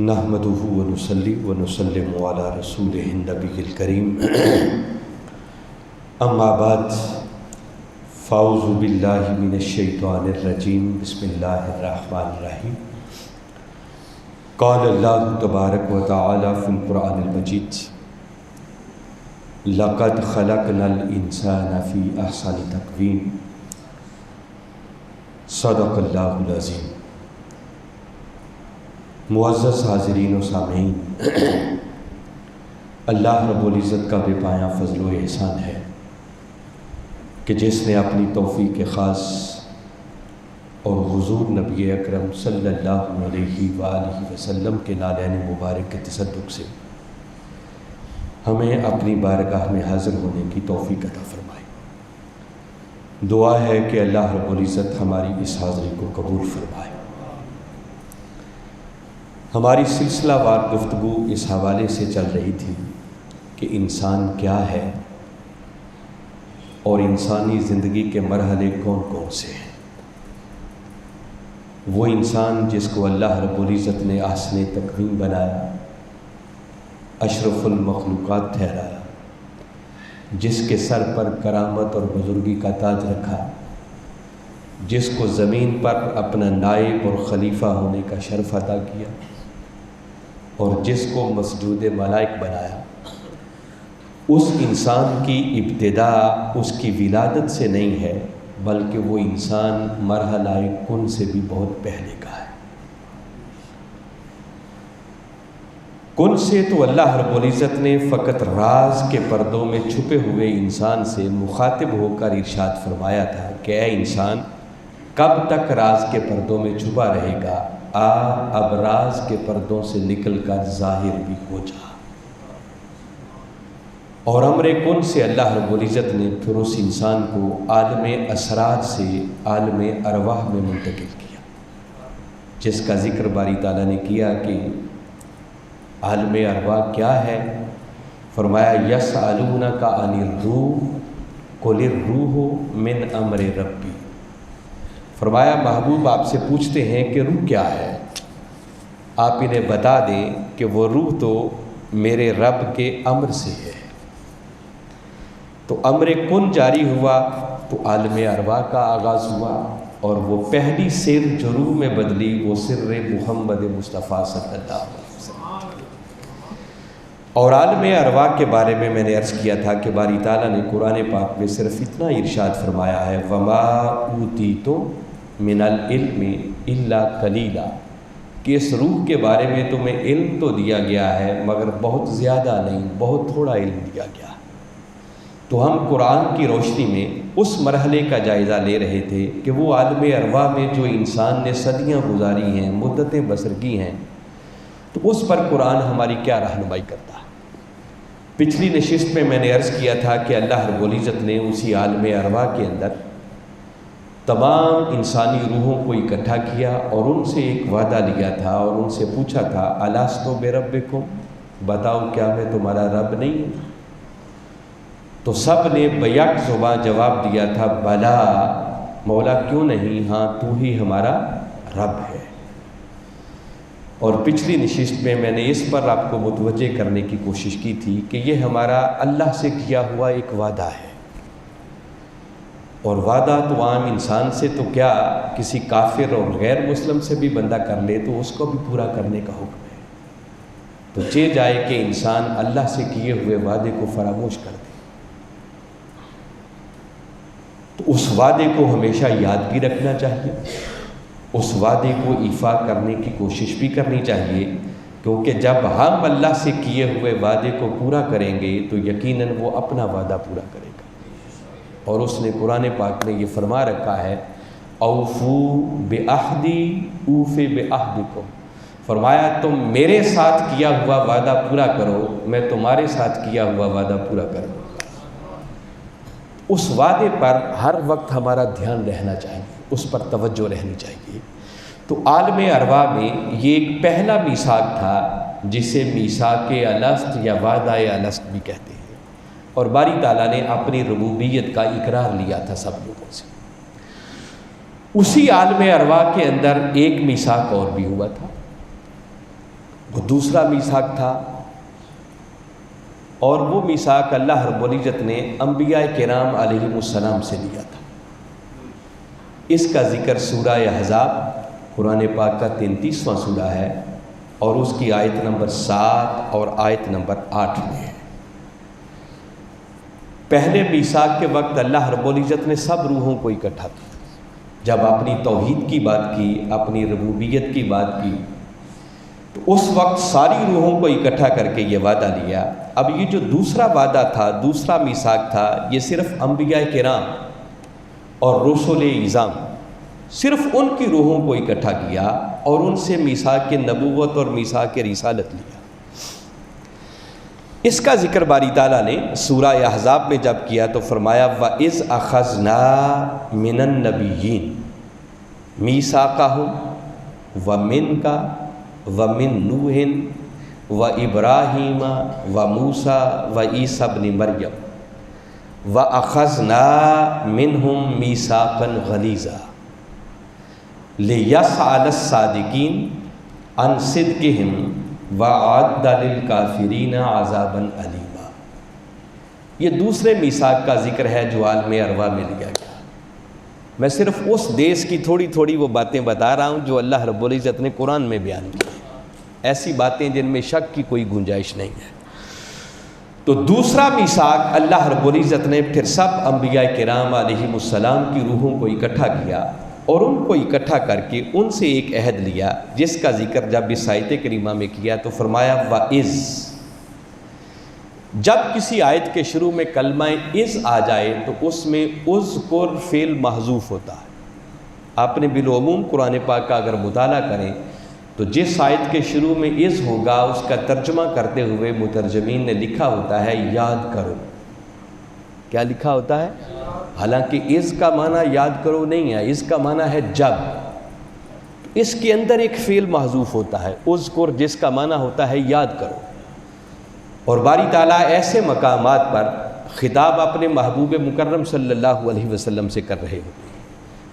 نحمدہ ونصلی ونسلم علی رسولہ النبی الکریم اما بعد فاعوذ باللہ من الشیطان الرجیم بسم اللہ الرحمن الرحیم قال اللہ تبارک و تعالی فی القرآن المجید لقد خلقنا الانسان فی احسن تقویم صدق اللہ العظیم۔ معزز حاضرین و سامعین، اللہ رب العزت کا بے پایاں فضل و احسان ہے کہ جس نے اپنی توفیق خاص اور حضور نبی اکرم صلی اللہ علیہ وآلہ وسلم کے نالین مبارک کے تصدق سے ہمیں اپنی بارگاہ میں حاضر ہونے کی توفیق عطا فرمائے۔ دعا ہے کہ اللہ رب العزت ہماری اس حاضری کو قبول فرمائے۔ ہماری سلسلہ وار گفتگو اس حوالے سے چل رہی تھی کہ انسان کیا ہے اور انسانی زندگی کے مرحلے کون کون سے ہیں۔ وہ انسان جس کو اللہ رب العزت نے احسن تقویم بنایا، اشرف المخلوقات ٹھہرایا، جس کے سر پر کرامت اور بزرگی کا تاج رکھا، جس کو زمین پر اپنا نائب اور خلیفہ ہونے کا شرف عطا کیا، اور جس کو مسجود ملائک بنایا، اس انسان کی ابتدا اس کی ولادت سے نہیں ہے، بلکہ وہ انسان مرحلہ کن سے بھی بہت پہلے کا ہے۔ کن سے تو اللہ رب العزت نے فقط راز کے پردوں میں چھپے ہوئے انسان سے مخاطب ہو کر ارشاد فرمایا تھا کہ اے انسان، کب تک راز کے پردوں میں چھپا رہے گا؟ اب راز کے پردوں سے نکل کر ظاہر بھی ہو جا۔ اور امر کن سے اللہ رب العزت نے پھر اس انسان کو عالم اسرار سے عالم ارواح میں منتقل کیا، جس کا ذکر باری تعالیٰ نے کیا کہ عالم ارواح کیا ہے۔ فرمایا یسألونک عن الروح قل الروح من امر ربی۔ فرمایا محبوب آپ سے پوچھتے ہیں کہ روح کیا ہے، آپ انہیں بتا دیں کہ وہ روح تو میرے رب کے امر سے ہے۔ تو امر کن جاری ہوا تو عالم ارواح کا آغاز ہوا، اور وہ پہلی سر جو روح میں بدلی وہ سر محمد مصطفیٰ صلی اللہ علیہ وسلم۔ اور عالم ارواح کے بارے میں نے عرض کیا تھا کہ باری تعالیٰ نے قرآن پاک میں صرف اتنا ارشاد فرمایا ہے وَمَا أُوتِيتُم مِّنَ الْعِلْمِ إِلَّا قَلِيلًا، کہ اس روح کے بارے میں تمہیں علم تو دیا گیا ہے مگر بہت زیادہ نہیں، بہت تھوڑا علم دیا گیا۔ تو ہم قرآن کی روشنی میں اس مرحلے کا جائزہ لے رہے تھے کہ وہ عالم ارواح میں جو انسان نے صدیاں گزاری ہیں، مدتیں بسر کی ہیں، تو اس پر قرآن ہماری کیا رہنمائی کرتا ہے۔ پچھلی نشست میں نے عرض کیا تھا کہ اللہ رب العزت نے اسی عالم ارواح کے اندر تمام انسانی روحوں کو اکٹھا کیا اور ان سے ایک وعدہ لیا تھا اور ان سے پوچھا تھا الست بربکم، بتاؤ کیا میں تمہارا رب نہیں ہوں؟ تو سب نے بیک زبان جواب دیا تھا بلا مولا کیوں نہیں، ہاں تو ہی ہمارا رب ہے۔ اور پچھلی نشست میں نے اس پر آپ کو متوجہ کرنے کی کوشش کی تھی کہ یہ ہمارا اللہ سے کیا ہوا ایک وعدہ ہے، اور وعدہ تو عام انسان سے تو کیا کسی کافر اور غیر مسلم سے بھی بندہ کر لے تو اس کو بھی پورا کرنے کا حکم ہے۔ تو چہ جائے کہ انسان اللہ سے کیے ہوئے وعدے کو فراموش کر دے، تو اس وعدے کو ہمیشہ یاد بھی رکھنا چاہیے، اس وعدے کو ایفا کرنے کی کوشش بھی کرنی چاہیے، کیونکہ جب ہم اللہ سے کیے ہوئے وعدے کو پورا کریں گے تو یقیناً وہ اپنا وعدہ پورا کرے گا۔ اور اس نے قرآن پاک میں یہ فرما رکھا ہے اوفو بعہدی اوف بعہدکم، فرمایا تم میرے ساتھ کیا ہوا وعدہ پورا کرو، میں تمہارے ساتھ کیا ہوا وعدہ پورا کروں گا۔ اس وعدے پر ہر وقت ہمارا دھیان رہنا چاہیے، اس پر توجہ رہنی چاہیے۔ تو عالم ارواح میں یہ ایک پہلا میثاق تھا جسے میثاق الست یا وعدہ الست بھی کہتے ہیں، اور باری تعالیٰ نے اپنی ربوبیت کا اقرار لیا تھا سب لوگوں سے۔ اسی عالم ارواح کے اندر ایک میثاق اور بھی ہوا تھا، وہ دوسرا میثاق تھا، اور وہ میثاق اللہ رب العزت نے انبیاء کرام علیہم السلام سے لیا تھا۔ اس کا ذکر سورہ احزاب قرآن پاک کا 33واں سورہ ہے، اور اس کی آیت نمبر 7 اور آیت نمبر 8 میں ہے۔ پہلے میثاق کے وقت اللہ رب العزت نے سب روحوں کو اکٹھا کیا، جب اپنی توحید کی بات کی، اپنی ربوبیت کی بات کی، تو اس وقت ساری روحوں کو اکٹھا کر کے یہ وعدہ لیا۔ اب یہ جو دوسرا وعدہ تھا، دوسرا میثاق تھا، یہ صرف انبیاء کرام اور رسول اعظام، صرف ان کی روحوں کو اکٹھا کیا اور ان سے میثاق نبوت اور میثاق رسالت لیا۔ اس کا ذکر باری تعالیٰ نے سورہ احزاب میں جب کیا تو فرمایا وَإِذْ أَخَذْنَا مِنَ النَّبِيِّينَ مِيثَاقَهُمْ وَمِنْكَ وَمِنْ نُوحٍ وَإِبْرَاهِيمَ وَمُوسَى وَعِيسَى ابْنِ مَرْيَمَ وَأَخَذْنَا مِنْهُمْ مِيثَاقًا غَلِيظًا لِيَسْأَلَ الصَّادِقِينَ عَنْ صِدْقِهِمْ وَأَعَدَّ لِلْكَافِرِينَ عَذَابًا أَلِيمًا۔ یہ دوسرے میثاق کا ذکر ہے جو عالم ارواح میں لیا گیا۔ میں صرف اس دیس کی تھوڑی تھوڑی وہ باتیں بتا رہا ہوں جو اللہ رب العزت نے قرآن میں بیان کی، ایسی باتیں جن میں شک کی کوئی گنجائش نہیں ہے۔ تو دوسرا میثاق اللہ رب العزت نے پھر سب انبیاء کرام علیہم السلام کی روحوں کو اکٹھا کیا، اور ان کو اکٹھا کر کے ان سے ایک عہد لیا، جس کا ذکر جب اس آیت کریمہ میں کیا تو فرمایا وَإِذْ۔ جب کسی آیت کے شروع میں کلمہ اذ آ جائے تو اس میں اذکر فعل محذوف ہوتا ہے۔ آپ نے بالعموم قرآن پاک کا اگر مطالعہ کریں تو جس آیت کے شروع میں اذ ہوگا اس کا ترجمہ کرتے ہوئے مترجمین نے لکھا ہوتا ہے یاد کرو۔ کیا لکھا ہوتا ہے؟ حالانکہ اذ کا معنی یاد کرو نہیں ہے، اذ کا معنی ہے جب۔ اس کے اندر ایک فعل محذوف ہوتا ہے اذکر، جس کا معنی ہوتا ہے یاد کرو۔ اور باری تعالیٰ ایسے مقامات پر خطاب اپنے محبوب مکرم صلی اللہ علیہ وسلم سے کر رہے ہوتے ہیں،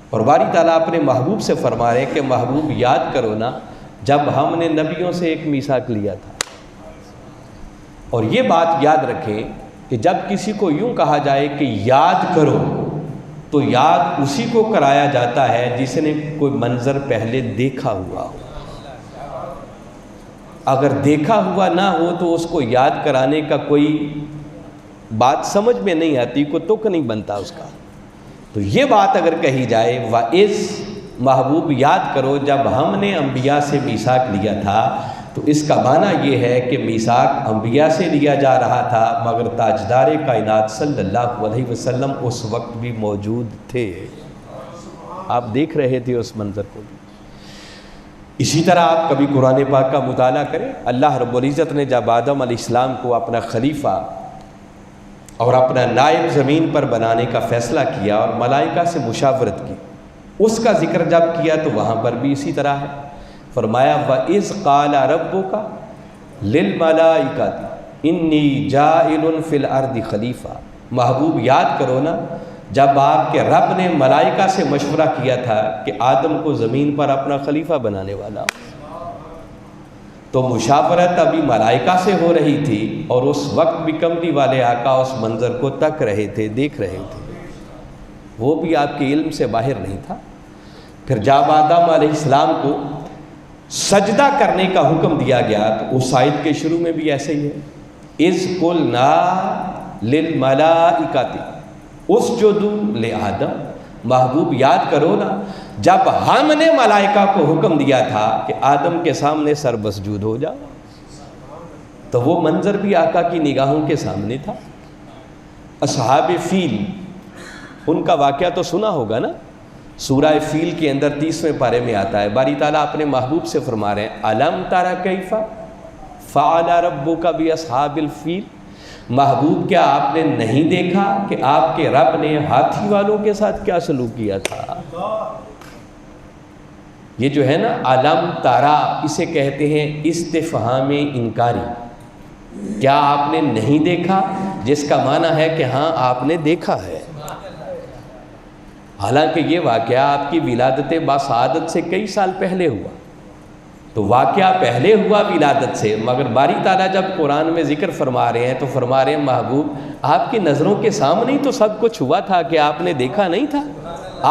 اور باری تعالیٰ اپنے محبوب سے فرما رہے کہ محبوب یاد کرو نا جب ہم نے نبیوں سے ایک میثاق لیا تھا۔ اور یہ بات یاد رکھیں کہ جب کسی کو یوں کہا جائے کہ یاد کرو تو یاد اسی کو کرایا جاتا ہے جس نے کوئی منظر پہلے دیکھا ہوا ہو۔ اگر دیکھا ہوا نہ ہو تو اس کو یاد کرانے کا کوئی بات سمجھ میں نہیں آتی، کوئی تک نہیں بنتا اس کا۔ تو یہ بات اگر کہی جائے وَإِذْ محبوب یاد کرو جب ہم نے انبیاء سے میثاق لیا تھا، تو اس کا معنی یہ ہے کہ میثاق انبیاء سے لیا جا رہا تھا، مگر تاجدار کائنات صلی اللہ علیہ وسلم اس وقت بھی موجود تھے، آپ دیکھ رہے تھے اس منظر کو بھی۔ اسی طرح آپ کبھی قرآن پاک کا مطالعہ کریں، اللہ رب العزت نے جب آدم علیہ السلام کو اپنا خلیفہ اور اپنا نائب زمین پر بنانے کا فیصلہ کیا اور ملائکہ سے مشاورت کی، اس کا ذکر جب کیا تو وہاں پر بھی اسی طرح ہے۔ فرمایا وَإِذْ قَالَ رَبُّكَ لِلْمَلَائِكَةِ إِنِّي جَاعِلٌ فِي الْأَرْضِ خَلِيفَةً۔ محبوب یاد کرو نا جب آپ کے رب نے ملائکہ سے مشورہ کیا تھا کہ آدم کو زمین پر اپنا خلیفہ بنانے والا، تو مشاورت ابھی ملائکہ سے ہو رہی تھی، اور اس وقت بھی کملی والے آقا اس منظر کو تک رہے تھے، دیکھ رہے تھے، وہ بھی آپ کے علم سے باہر نہیں تھا۔ پھر جب آدم علیہ السلام کو سجدہ کرنے کا حکم دیا گیا تو اس آیت کے شروع میں بھی ایسے ہی ہے اذ قلنا للملائکۃ اسجدوا لآدم۔ محبوب یاد کرو نا جب ہم نے ملائکہ کو حکم دیا تھا کہ آدم کے سامنے سر مسجود ہو جاؤ، تو وہ منظر بھی آقا کی نگاہوں کے سامنے تھا۔ اصحاب فیل، ان کا واقعہ تو سنا ہوگا نا، سورہ فیل کے اندر 30ویں پارے میں آتا ہے، باری تعالیٰ اپنے محبوب سے فرما رہے ہیں الم تر کیف فعل ربک باصحاب الفیل۔ محبوب کیا آپ نے نہیں دیکھا کہ آپ کے رب نے ہاتھی والوں کے ساتھ کیا سلوک کیا تھا؟ یہ جو ہے نا الم ترا، اسے کہتے ہیں استفہام انکاری، کیا آپ نے نہیں دیکھا، جس کا معنی ہے کہ ہاں آپ نے دیکھا ہے۔ حالانکہ یہ واقعہ آپ کی ولادت باسعادت سے کئی سال پہلے ہوا، تو واقعہ پہلے ہوا ولادت سے، مگر باری تعالیٰ جب قرآن میں ذکر فرما رہے ہیں تو فرما رہے ہیں محبوب آپ کی نظروں کے سامنے ہی تو سب کچھ ہوا تھا کہ آپ نے دیکھا نہیں تھا؟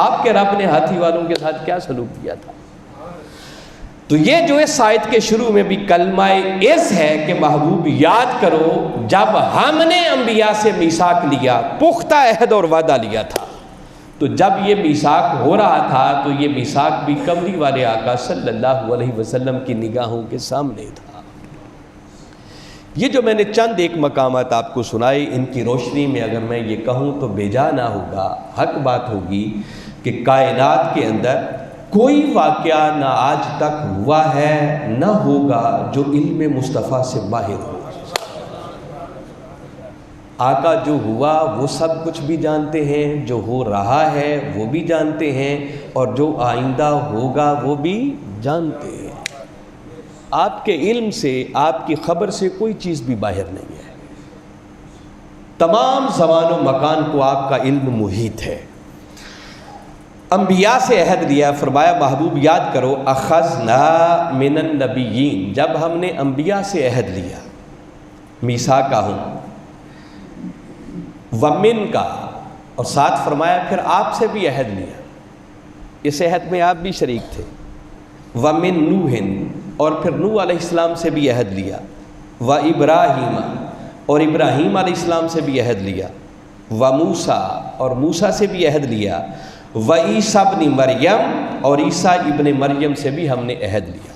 آپ کے رب نے ہاتھی والوں کے ساتھ کیا سلوک کیا تھا؟ تو یہ جو اس آیت کے شروع میں بھی کلمہ اس ہے کہ محبوب یاد کرو جب ہم نے انبیاء سے میثاق لیا، پختہ عہد اور وعدہ لیا تھا، تو جب یہ میثاق ہو رہا تھا تو یہ میثاق بھی کملی والے آقا صلی اللہ علیہ وسلم کی نگاہوں کے سامنے تھا۔ یہ جو میں نے چند ایک مقامات آپ کو سنائے، ان کی روشنی میں اگر میں یہ کہوں تو بیجا نہ ہوگا، حق بات ہوگی کہ کائنات کے اندر کوئی واقعہ نہ آج تک ہوا ہے نہ ہوگا جو علم مصطفیٰ سے باہر ہو۔ آقا جو ہوا وہ سب کچھ بھی جانتے ہیں، جو ہو رہا ہے وہ بھی جانتے ہیں، اور جو آئندہ ہوگا وہ بھی جانتے ہیں۔ آپ کے علم سے، آپ کی خبر سے کوئی چیز بھی باہر نہیں ہے۔ تمام زمان و مکان کو آپ کا علم محیط ہے۔ انبیاء سے عہد لیا، فرمایا محبوب یاد کرو اخذنا من النبیین، جب ہم نے انبیاء سے عہد لیا، میثاقہم، ومن کا، اور ساتھ فرمایا پھر آپ سے بھی عہد لیا، اس عہد میں آپ بھی شریک تھے، ومن نوح، اور پھر نوح علیہ السلام سے بھی عہد لیا، وابراہیم، اور ابراہیم علیہ السلام سے بھی عہد لیا، وموسیٰ، اور موسیٰ سے بھی عہد لیا، وعیسیٰ ابن مریم، اور عیسیٰ ابن مریم سے بھی ہم نے عہد لیا۔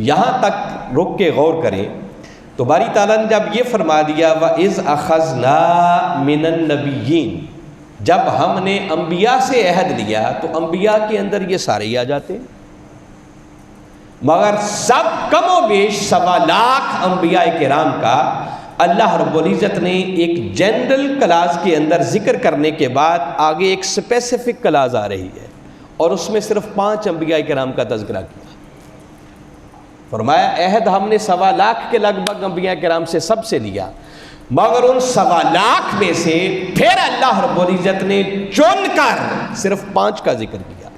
یہاں تک رک کے غور کریں تو باری تعالیٰ نے جب یہ فرما دیا وَإِذْ أَخَذْنَا مِنَ النَّبِيِّينَ، جب ہم نے انبیاء سے عہد لیا تو انبیاء کے اندر یہ سارے ہی آ جاتے ہیں، مگر سب کم و بیش 1.25 لاکھ انبیاء کرام کا اللہ رب العزت نے ایک جنرل کلاز کے اندر ذکر کرنے کے بعد آگے ایک اسپیسیفک کلاز آ رہی ہے، اور اس میں صرف 5 انبیاء کرام کا تذکرہ کیا۔ فرمایا عہد ہم نے 1.25 لاکھ کے لگ بھگ انبیاء کرام سے سب سے لیا، مگر ان 1.25 لاکھ میں سے پھر اللہ رب العزت نے چن کر صرف 5 کا ذکر کیا،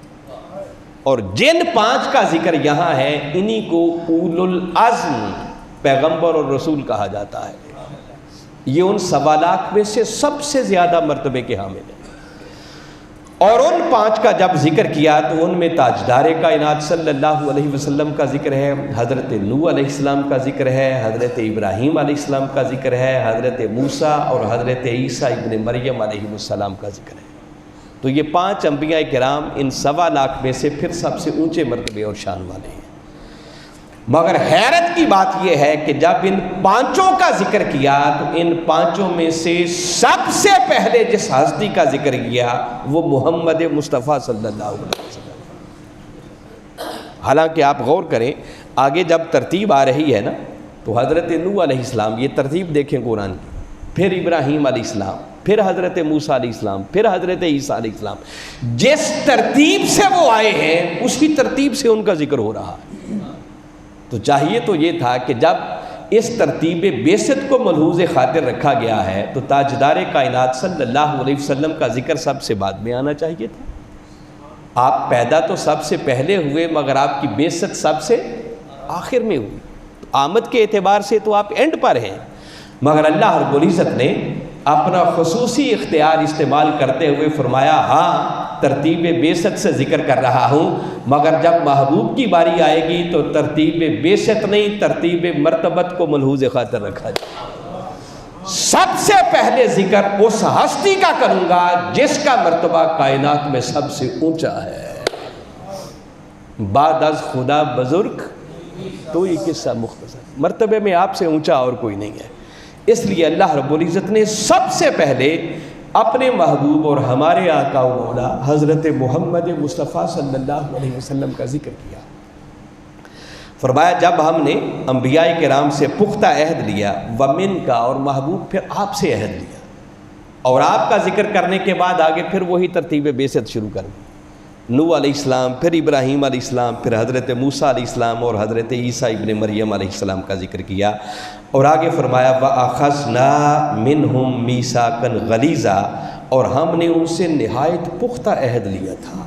اور جن 5 کا ذکر یہاں ہے انہی کو اولو العزم پیغمبر اور رسول کہا جاتا ہے۔ یہ ان 1.25 لاکھ میں سے سب سے زیادہ مرتبے کے حامل ہیں، اور ان 5 کا جب ذکر کیا تو ان میں تاجدار کائنات صلی اللہ علیہ وسلم کا ذکر ہے، حضرت نوح علیہ السلام کا ذکر ہے، حضرت ابراہیم علیہ السلام کا ذکر ہے، حضرت موسیٰ اور حضرت عیسیٰ ابن مریم علیہ السلام کا ذکر ہے۔ تو یہ 5 انبیاء کرام ان 1.25 لاکھ میں سے پھر سب سے اونچے مرتبے اور شان والے ہیں۔ مگر حیرت کی بات یہ ہے کہ جب ان 5 کا ذکر کیا تو ان 5 میں سے سب سے پہلے جس ہستی کا ذکر کیا وہ محمد مصطفیٰ صلی اللہ علیہ وسلم۔ حالانکہ آپ غور کریں آگے جب ترتیب آ رہی ہے نا تو حضرت نوح علیہ السلام، یہ ترتیب دیکھیں قرآن کی، پھر ابراہیم علیہ السلام، پھر حضرت موسیٰ علیہ السلام، پھر حضرت عیسیٰ علیہ السلام، جس ترتیب سے وہ آئے ہیں اسی ترتیب سے ان کا ذکر ہو رہا ہے۔ تو چاہیے تو یہ تھا کہ جب اس ترتیب بعثت کو ملحوظ خاطر رکھا گیا ہے تو تاجدار کائنات صلی اللہ علیہ وسلم کا ذکر سب سے بعد میں آنا چاہیے تھا۔ آپ پیدا تو سب سے پہلے ہوئے مگر آپ کی بعثت سب سے آخر میں ہوئی، تو آمد کے اعتبار سے تو آپ اینڈ پر ہیں، مگر اللہ رب العزت نے اپنا خصوصی اختیار استعمال کرتے ہوئے فرمایا ہاں ترتیب بعثت سے ذکر کر رہا ہوں، مگر جب محبوب کی باری آئے گی تو ترتیب بعثت نہیں، ترتیب مرتبت کو ملحوظ خاطر رکھا جائے۔ سب سے پہلے ذکر اس ہستی کا کروں گا جس کا مرتبہ کائنات میں سب سے اونچا ہے، بعد از خدا بزرگ تو یہ قصہ مختصر، مرتبے میں آپ سے اونچا اور کوئی نہیں ہے۔ اس لیے اللہ رب العزت نے سب سے پہلے اپنے محبوب اور ہمارے آقا و مولا حضرت محمد مصطفیٰ صلی اللہ علیہ وسلم کا ذکر کیا۔ فرمایا جب ہم نے انبیاء کرام سے پختہ عہد لیا، ومن کا، اور محبوب پھر آپ سے عہد لیا، اور آپ کا ذکر کرنے کے بعد آگے پھر وہی ترتیب بعثت شروع کر دی، نوح علیہ السلام، پھر ابراہیم علیہ السلام، پھر حضرت موسیٰ علیہ السلام اور حضرت عیسیٰ ابن مریم علیہ السلام کا ذکر کیا، اور آگے فرمایا وَأَخَذْنَا مِنْهُمْ مِيثَاقًا غَلِيظًا، اور ہم نے ان سے نہایت پختہ عہد لیا تھا۔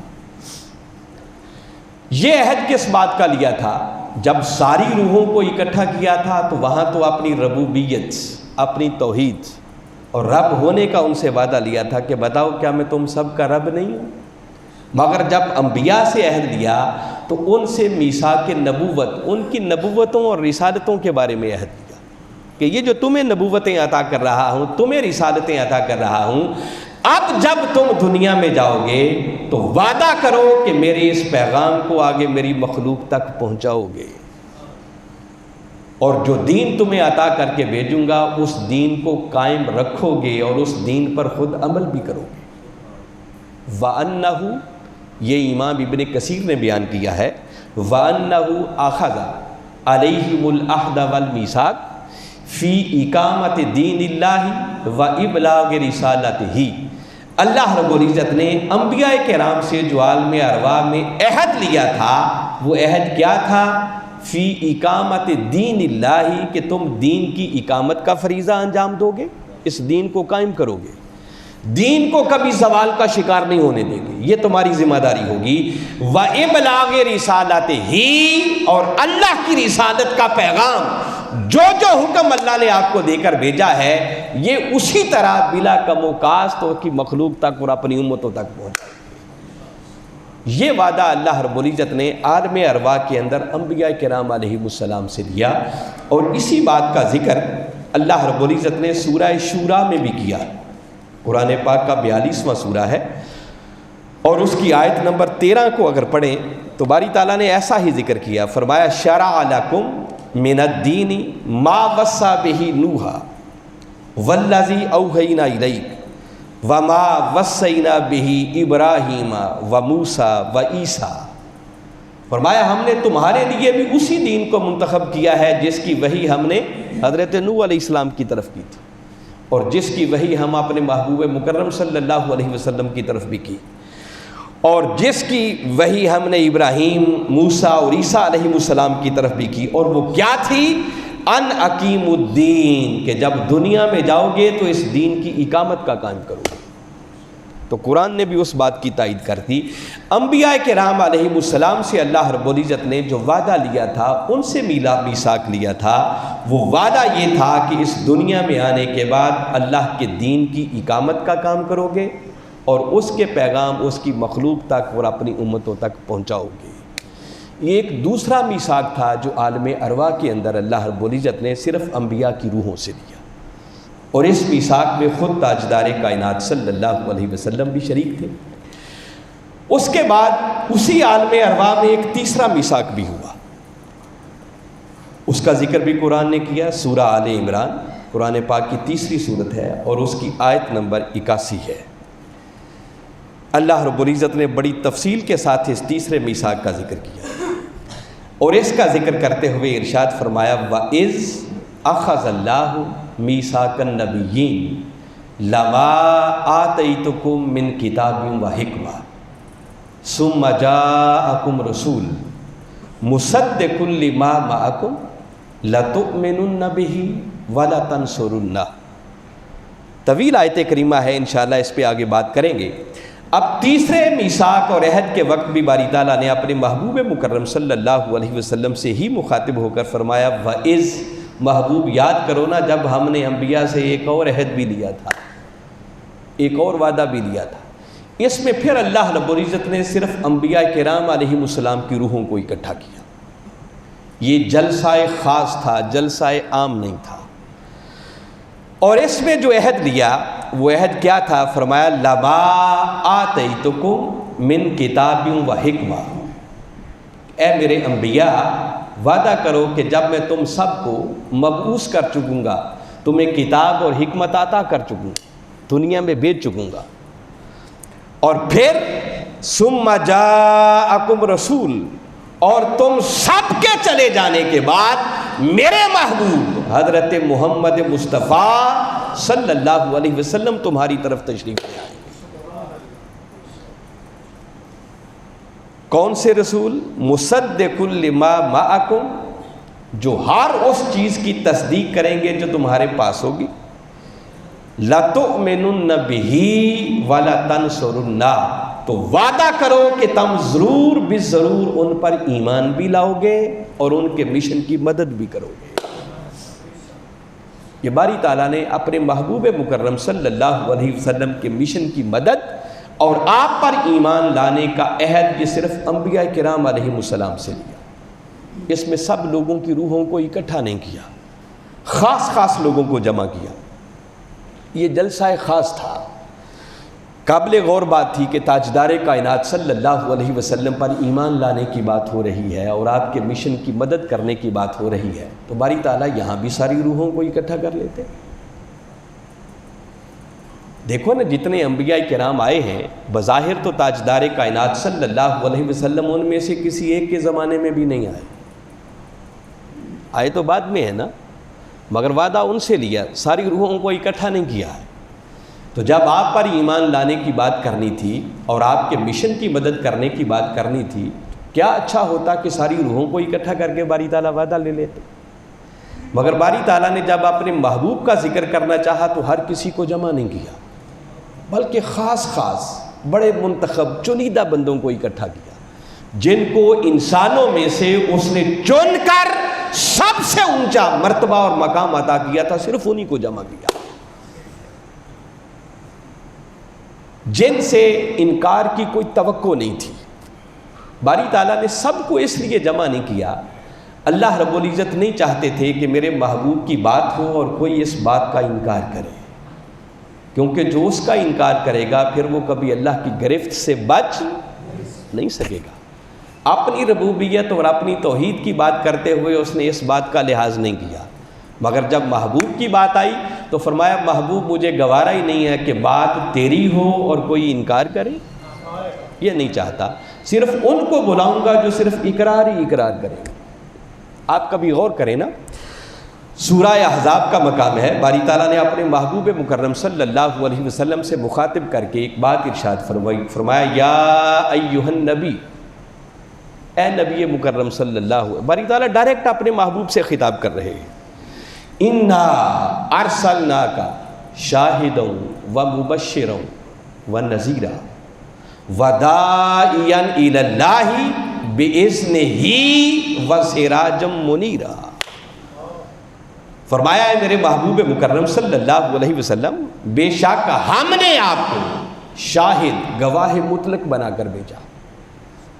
یہ عہد کس بات کا لیا تھا جب ساری روحوں کو اکٹھا کیا تھا تو وہاں تو اپنی ربوبیت، اپنی توحید اور رب ہونے کا ان سے وعدہ لیا تھا کہ بتاؤ کیا میں تم سب کا رب نہیں ہوں؟ مگر جب انبیاء سے عہد لیا تو ان سے میثاق نبوت، ان کی نبوتوں اور رسالتوں کے بارے میں عہد لیا کہ یہ جو تمہیں نبوتیں عطا کر رہا ہوں، تمہیں رسالتیں عطا کر رہا ہوں، اب جب تم دنیا میں جاؤ گے تو وعدہ کرو کہ میرے اس پیغام کو آگے میری مخلوق تک پہنچاؤ گے، اور جو دین تمہیں عطا کر کے بھیجوں گا اس دین کو قائم رکھو گے اور اس دین پر خود عمل بھی کرو گے۔ وَأَنَّهُ، یہ امام ابن کثیر نے بیان کیا ہے، وَأَنَّهُ أَخَذَ عَلَيْهِمُ الْعَهْدَ وَالْمِيثَاقَ فِي إِقَامَةِ دِينِ اللَّهِ وَإِبْلَاغِ رِسَالَتِهِ۔ اللہ رب العزت نے انبیاء کرام سے جو عالم ارواح میں عہد لیا تھا، وہ عہد کیا تھا؟ فی اقامت دین اللہ، کہ تم دین کی اقامت کا فریضہ انجام دو گے، اس دین کو قائم کرو گے، دین کو کبھی زوال کا شکار نہیں ہونے دیں گے، یہ تمہاری ذمہ داری ہوگی۔ وَإِبْلَاغِ رِسَالَتِهِ، اور اللہ کی رسالت کا پیغام، جو جو حکم اللہ نے آپ کو دے کر بھیجا ہے، یہ اسی طرح بلا کم و کاست کی مخلوق تک اور اپنی امتوں تک پہنچائے۔ یہ وعدہ اللہ رب العزت نے عالم ارواح کے اندر انبیاء کرام علیہ السلام سے دیا، اور اسی بات کا ذکر اللہ رب العزت نے سورہ شورا میں بھی کیا۔ قرآن پاک کا 42واں سورہ ہے، اور اس کی آیت نمبر 13 کو اگر پڑھیں تو باری تعالیٰ نے ایسا ہی ذکر کیا، فرمایا شرع لکم من الدین ما وصی بہ نوحا والذی اوحینا الیک وما وصینا بہ ابراہیم وموسیٰ وعیسیٰ۔ فرمایا ہم نے تمہارے لیے بھی اسی دین کو منتخب کیا ہے جس کی وحی ہم نے حضرت نوح علیہ السلام کی طرف کی تھی، اور جس کی وحی ہم اپنے محبوب مکرم صلی اللہ علیہ وسلم کی طرف بھی کی، اور جس کی وحی ہم نے ابراہیم، موسیٰ اور عیسیٰ علیہ السلام کی طرف بھی کی، اور وہ کیا تھی؟ ان اقیم الدین، کہ جب دنیا میں جاؤ گے تو اس دین کی اقامت کا قائم کرو گے۔ تو قرآن نے بھی اس بات کی تائید کر دی۔ انبیاء کرام علیہ السلام سے اللہ رب العزت نے جو وعدہ لیا تھا، ان سے میثاق لیا تھا، وہ وعدہ یہ تھا کہ اس دنیا میں آنے کے بعد اللہ کے دین کی اقامت کا کام کرو گے اور اس کے پیغام اس کی مخلوق تک اور اپنی امتوں تک پہنچاؤ گے۔ یہ ایک دوسرا میثاق تھا جو عالم ارواح کے اندر اللہ رب العزت نے صرف انبیاء کی روحوں سے دیا، اور اس میثاق میں خود تاجدار کائنات صلی اللہ علیہ وسلم بھی شریک تھے۔ اس کے بعد اسی عالم ارواح میں ایک تیسرا میثاق بھی ہوا، اس کا ذکر بھی قرآن نے کیا۔ سورہ آل عمران قرآن پاک کی تیسری صورت ہے، اور اس کی آیت نمبر 81 ہے۔ اللہ رب العزت نے بڑی تفصیل کے ساتھ اس تیسرے میثاق کا ذکر کیا، اور اس کا ذکر کرتے ہوئے ارشاد فرمایا وَإِذْ أَخَذَ اللَّهُ مِيثَاقَ النَّبِيِّينَ لَمَا آتَيْتُكُم مِّن كِتَابٍ وَحِكْمَةٍ ثُمَّ جَاءَكُمْ رَسُولٌ مُصَدِّقٌ لِّمَا مَعَكُمْ لَتُؤْمِنُنَّ بِهِ وَلَتَنصُرُنَّهُ۔ طویل آیت کریمہ ہے، انشاءاللہ اس پہ آگے بات کریں گے۔ اب تیسرے میثاق اور عہد کے وقت بھی باری تعالیٰ نے اپنے محبوب مکرم صلی اللہ علیہ وسلم سے ہی مخاطب ہو کر فرمایا وَإِذْ، محبوب یاد کرو نا جب ہم نے انبیاء سے ایک اور عہد بھی لیا تھا، ایک اور وعدہ بھی لیا تھا۔ اس میں پھر اللہ رب العزت نے صرف انبیاء کرام علیہ السلام کی روحوں کو اکٹھا کیا۔ یہ جلسہ خاص تھا، جلسہ عام نہیں تھا، اور اس میں جو عہد لیا وہ عہد کیا تھا؟ فرمایا لَمَا آتَيْتُكُم مِّن كِتَابٍ وَحِكْمَةٍ، اے میرے انبیاء وعدہ کرو کہ جب میں تم سب کو مبعوث کر چکوں گا، تمہیں کتاب اور حکمت عطا کر چکوں گا، دنیا میں بھیج چکوں گا، اور پھر ثُمَّ جَاءَكُمْ رَسُولٌ، اور تم سب کے چلے جانے کے بعد میرے محبوب حضرت محمد مصطفیٰ صلی اللہ علیہ وسلم تمہاری طرف تشریف لے آئے۔ کون سے رسول؟ مصدق لما معکم، جو ہر اس چیز کی تصدیق کریں گے جو تمہارے پاس ہوگی۔ لَتُؤْمِنُنَّ بِهِ وَلَتَنصُرُنَّهُ، تو وعدہ کرو کہ تم ضرور بضرور ان پر ایمان بھی لاؤ گے اور ان کے مشن کی مدد بھی کرو گے۔ یہ باری تعالیٰ نے اپنے محبوب مکرم صلی اللہ علیہ وسلم کے مشن کی مدد اور آپ پر ایمان لانے کا عہد یہ صرف انبیاء کرام علیہ السلام سے لیا۔ اس میں سب لوگوں کی روحوں کو اکٹھا نہیں کیا، خاص خاص لوگوں کو جمع کیا۔ یہ جلسہ خاص تھا۔ قابل غور بات تھی کہ تاجدار کائنات صلی اللہ علیہ وسلم پر ایمان لانے کی بات ہو رہی ہے اور آپ کے مشن کی مدد کرنے کی بات ہو رہی ہے، تو باری تعالیٰ یہاں بھی ساری روحوں کو اکٹھا کر لیتے۔ دیکھو نا، جتنے انبیاء کرام آئے ہیں بظاہر تو تاجدار کائنات صلی اللہ علیہ وسلم ان میں سے کسی ایک کے زمانے میں بھی نہیں آئے تو بعد میں ہے نا، مگر وعدہ ان سے لیا، ساری روحوں کو اکٹھا نہیں کیا ہے۔ تو جب آپ پر ایمان لانے کی بات کرنی تھی اور آپ کے مشن کی مدد کرنے کی بات کرنی تھی، کیا اچھا ہوتا کہ ساری روحوں کو اکٹھا کر کے باری تعالیٰ وعدہ لے لیتے۔ مگر باری تعالیٰ نے جب اپنے محبوب کا ذکر کرنا چاہا تو ہر کسی کو جمع نہیں کیا، بلکہ خاص خاص بڑے منتخب چنیدہ بندوں کو اکٹھا کیا، جن کو انسانوں میں سے اس نے چن کر سب سے اونچا مرتبہ اور مقام عطا کیا تھا، صرف انہی کو جمع کیا، جن سے انکار کی کوئی توقع نہیں تھی۔ باری تعالیٰ نے سب کو اس لیے جمع نہیں کیا، اللہ رب العزت نہیں چاہتے تھے کہ میرے محبوب کی بات ہو اور کوئی اس بات کا انکار کرے، کیونکہ جو اس کا انکار کرے گا پھر وہ کبھی اللہ کی گرفت سے بچ نہیں سکے گا۔ اپنی ربوبیت اور اپنی توحید کی بات کرتے ہوئے اس نے اس بات کا لحاظ نہیں کیا، مگر جب محبوب کی بات آئی تو فرمایا محبوب مجھے گوارا ہی نہیں ہے کہ بات تیری ہو اور کوئی انکار کرے، یہ نہیں چاہتا، صرف ان کو بلاؤں گا جو صرف اقرار ہی اقرار کریں گے۔ آپ کبھی غور کریں نا، سورہ احزاب کا مقام ہے، باری تعالیٰ نے اپنے محبوب مکرم صلی اللہ علیہ وسلم سے مخاطب کر کے ایک بات ارشاد فرمایا، یا ایھا النبی، اے نبی مکرم صلی اللہ علیہ وسلم۔ باری تعالیٰ ڈائریکٹ اپنے محبوب سے خطاب کر رہے ہیں، انا ارسلناک شاہدا ومبشرا ونذیرا وداعیا الی اللہ باذنہ وسراجا منیرا۔ فرمایا ہے میرے محبوب مکرم صلی اللہ علیہ وسلم، بے شک ہم نے آپ کو شاہد گواہ مطلق بنا کر بھیجا،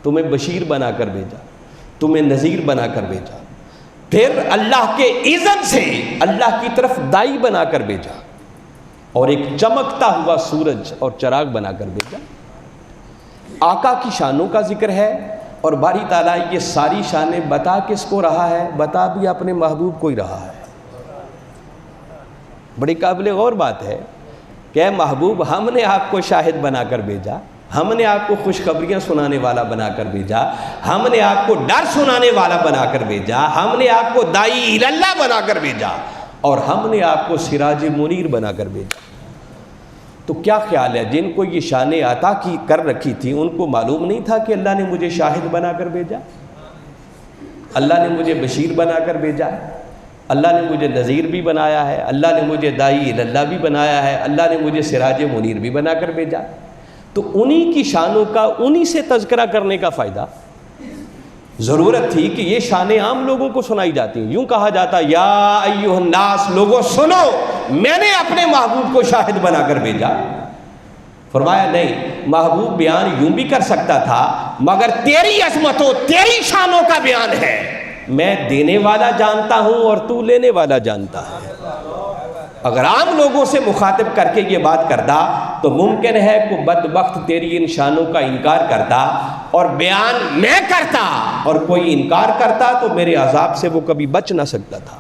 تمہیں بشیر بنا کر بھیجا، تمہیں نذیر بنا کر بھیجا، پھر اللہ کے اذن سے اللہ کی طرف داعی بنا کر بھیجا، اور ایک چمکتا ہوا سورج اور چراغ بنا کر بھیجا۔ آقا کی شانوں کا ذکر ہے، اور باری تعالیٰ یہ ساری شانیں بتا کس کو رہا ہے؟ بتا بھی اپنے محبوب کو ہی رہا ہے۔ بڑی قابل غور بات ہے کہ اے محبوب، ہم نے آپ کو شاہد بنا کر بھیجا، ہم نے آپ کو خوشخبریاں سنانے والا بنا کر بھیجا، ہم نے آپ کو ڈر سنانے والا بنا کر بھیجا، ہم نے آپ کو داعی الی اللہ بنا کر بھیجا، اور ہم نے آپ کو سراج منیر بنا کر بھیجا۔ تو کیا خیال ہے، جن کو یہ شانیں عطا کی کر رکھی تھی ان کو معلوم نہیں تھا کہ اللہ نے مجھے شاہد بنا کر بھیجا، اللہ نے مجھے بشیر بنا کر بھیجا ہے، اللہ نے مجھے نذیر بھی بنایا ہے، اللہ نے مجھے داعی الی اللہ بھی بنایا ہے، اللہ نے مجھے سراج منیر بھی بنا کر بھیجا؟ تو انہی کی شانوں کا انہی سے تذکرہ کرنے کا فائدہ، ضرورت تھی کہ یہ شانیں عام لوگوں کو سنائی جاتی ہیں۔ یوں کہا جاتا یا ایھا الناس، لوگوں سنو، میں نے اپنے محبوب کو شاہد بنا کر بھیجا۔ فرمایا نہیں، محبوب بیان یوں بھی کر سکتا تھا، مگر تیری عظمتوں تیری شانوں کا بیان ہے، میں دینے والا جانتا ہوں اور تو لینے والا جانتا ہے۔ اگر عام لوگوں سے مخاطب کر کے یہ بات کرتا تو ممکن ہے کہ بدبخت تیری ان شانوں کا انکار کرتا اور بیان میں کرتا، اور کوئی انکار کرتا تو میرے عذاب سے وہ کبھی بچ نہ سکتا تھا۔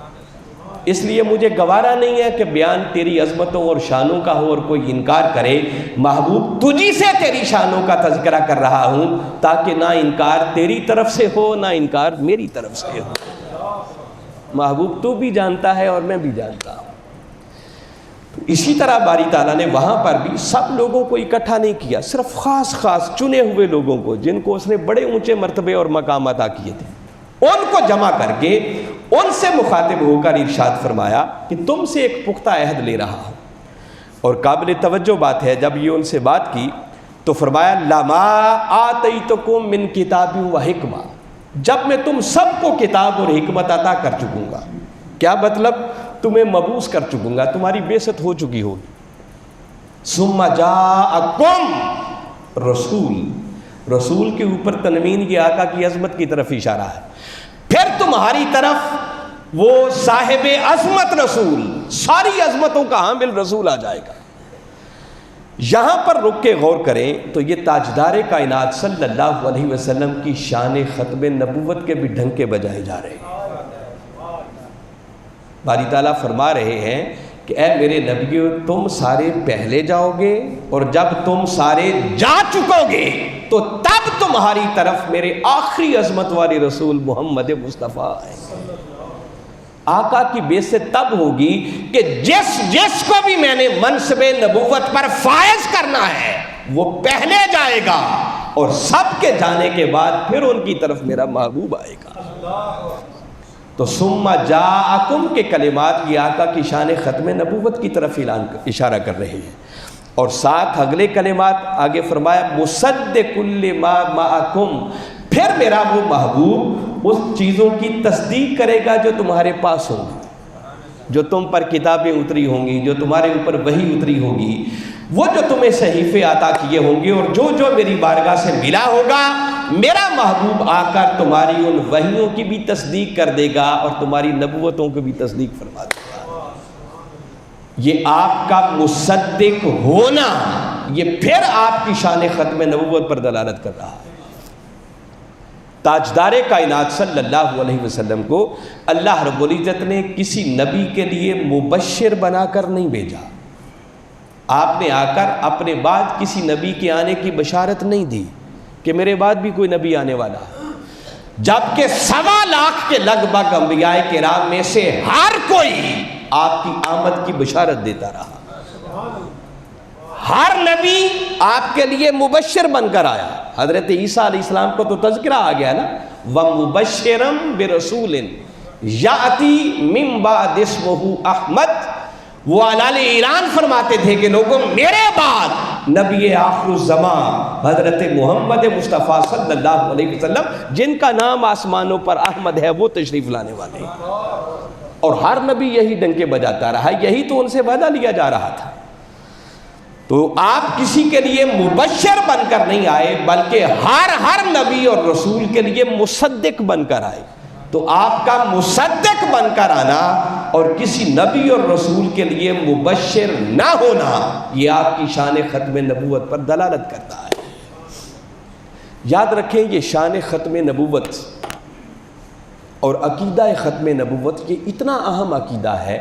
اس لیے مجھے گوارا نہیں ہے کہ بیان تیری عظمتوں اور شانوں کا ہو اور کوئی انکار کرے۔ محبوب تجھی سے تیری شانوں کا تذکرہ کر رہا ہوں تاکہ نہ انکار تیری طرف سے ہو نہ انکار میری طرف سے ہو۔ محبوب تو بھی جانتا ہے اور میں بھی جانتا ہوں۔ اسی طرح باری تعالیٰ نے وہاں پر بھی سب لوگوں کو اکٹھا نہیں کیا، صرف خاص خاص چنے ہوئے لوگوں کو، جن کو اس نے بڑے اونچے مرتبے اور مقام عطا کیے تھے، ان کو جمع کر کے ان سے مخاطب ہو کر ارشاد فرمایا کہ تم سے ایک پختہ عہد لے رہا ہوں۔ اور قابل توجہ بات ہے، جب یہ ان سے بات کی تو فرمایا لما آتیتکم من کتاب و حکمہ، جب میں تم سب کو کتاب اور حکمت عطا کر چکوں گا. کیا مطلب؟ تمہیں مبعوث کر چکوں گا، تمہاری بعثت ہو چکی ہوگی. ثم جاءکم رسول، رسول کے اوپر تنوین یہ آقا کی عظمت کی طرف اشارہ ہے. پھر تمہاری طرف وہ صاحب عظمت رسول، ساری عظمتوں کا حامل رسول آ جائے گا. یہاں پر رک کے غور کریں تو یہ تاجدار کائنات صلی اللہ علیہ وسلم کی شان ختم نبوت کے بھی ڈھنکے بجائے جا رہے ہیں. باری تعالیٰ فرما رہے ہیں کہ اے میرے نبیو، تم سارے پہلے جاؤ گے، اور جب تم سارے جا چکو گے تو تب تمہاری طرف میرے آخری عظمت والے رسول محمد مصطفیٰ ہے. آقا کی بعثت تب ہوگی کہ جس کو بھی میں نے منصب نبوت پر فائز کرنا ہے وہ پہلے جائے گا، اور سب کے جانے کے بعد پھر ان کی طرف میرا محبوب آئے گا. تو ثم جاءکم کے کلمات یہ آقا کی شان ختم نبوت کی طرف اشارہ کر رہے ہیں. اور ساتھ اگلے کلمات آگے فرمایا مصدق لما معکم، پھر میرا وہ محبوب اس چیزوں کی تصدیق کرے گا جو تمہارے پاس ہوں گی، جو تم پر کتابیں اتری ہوں گی، جو تمہارے اوپر وحی اتری ہوگی، وہ جو تمہیں صحیفے عطا کیے ہوں گے، اور جو میری بارگاہ سے ملا ہوگا، میرا محبوب آ کر تمہاری ان وحیوں کی بھی تصدیق کر دے گا اور تمہاری نبوتوں کی بھی تصدیق فرما دے گا. یہ آپ کا مصدق ہونا یہ پھر آپ کی شان ختم نبوت پر دلالت کر رہا ہے. تاجدار کائنات صلی اللہ علیہ وسلم کو اللہ رب العزت نے کسی نبی کے لیے مبشر بنا کر نہیں بھیجا. آپ نے آ کر اپنے بعد کسی نبی کے آنے کی بشارت نہیں دی کہ میرے بعد بھی کوئی نبی آنے والا ہے، جبکہ 1.25 لاکھ کے لگ بھگ انبیاء کرام میں سے ہر کوئی آپ کی آمد کی بشارت دیتا رہا. ہر نبی آپ کے لیے مبشر بن کر آیا. حضرت عیسیٰ علیہ السلام کو تو تذکرہ آ گیا نا، وَمُبَشِّرًا بِرَسُولٍ يَأْتِي مِن بَعْدِ اسْمُهُ احمد. وہ اعلان اعلان فرماتے تھے کہ لوگوں میرے بعد نبی آخر الزمان حضرت محمد مصطفیٰ صلی اللہ علیہ وسلم، جن کا نام آسمانوں پر احمد ہے، وہ تشریف لانے والے ہیں. اور ہر نبی یہی ڈنکے بجاتا رہا، یہی تو ان سے وعدہ لیا جا رہا تھا. تو آپ کسی کے لیے مبشر بن کر نہیں آئے، بلکہ ہر نبی اور رسول کے لیے مصدق بن کر آئے. تو آپ کا مصدق بن کر آنا اور کسی نبی اور رسول کے لیے مبشر نہ ہونا یہ آپ کی شان ختم نبوت پر دلالت کرتا ہے. یاد رکھیں یہ شان ختم نبوت اور عقیدہ ختم نبوت یہ اتنا اہم عقیدہ ہے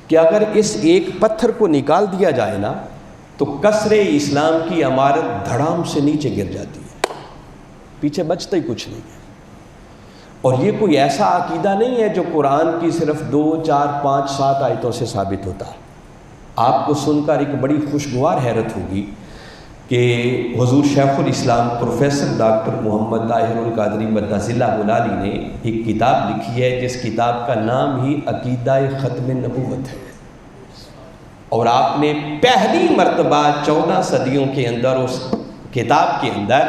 کہ اگر اس ایک پتھر کو نکال دیا جائے نا تو قصر اسلام کی عمارت دھڑام سے نیچے گر جاتی ہے، پیچھے بچتا ہی کچھ نہیں ہے. اور یہ کوئی ایسا عقیدہ نہیں ہے جو قرآن کی صرف 2, 4, 5, 7 آیتوں سے ثابت ہوتا ہے. آپ کو سن کر ایک بڑی خوشگوار حیرت ہوگی کہ حضور شیخ الاسلام پروفیسر ڈاکٹر محمد طاہر القادری مدث اللہ علیہ نے ایک کتاب لکھی ہے جس کتاب کا نام ہی عقیدہ ختم نبوت ہے. اور آپ نے پہلی مرتبہ 14 صدیوں کے اندر اس کتاب کے اندر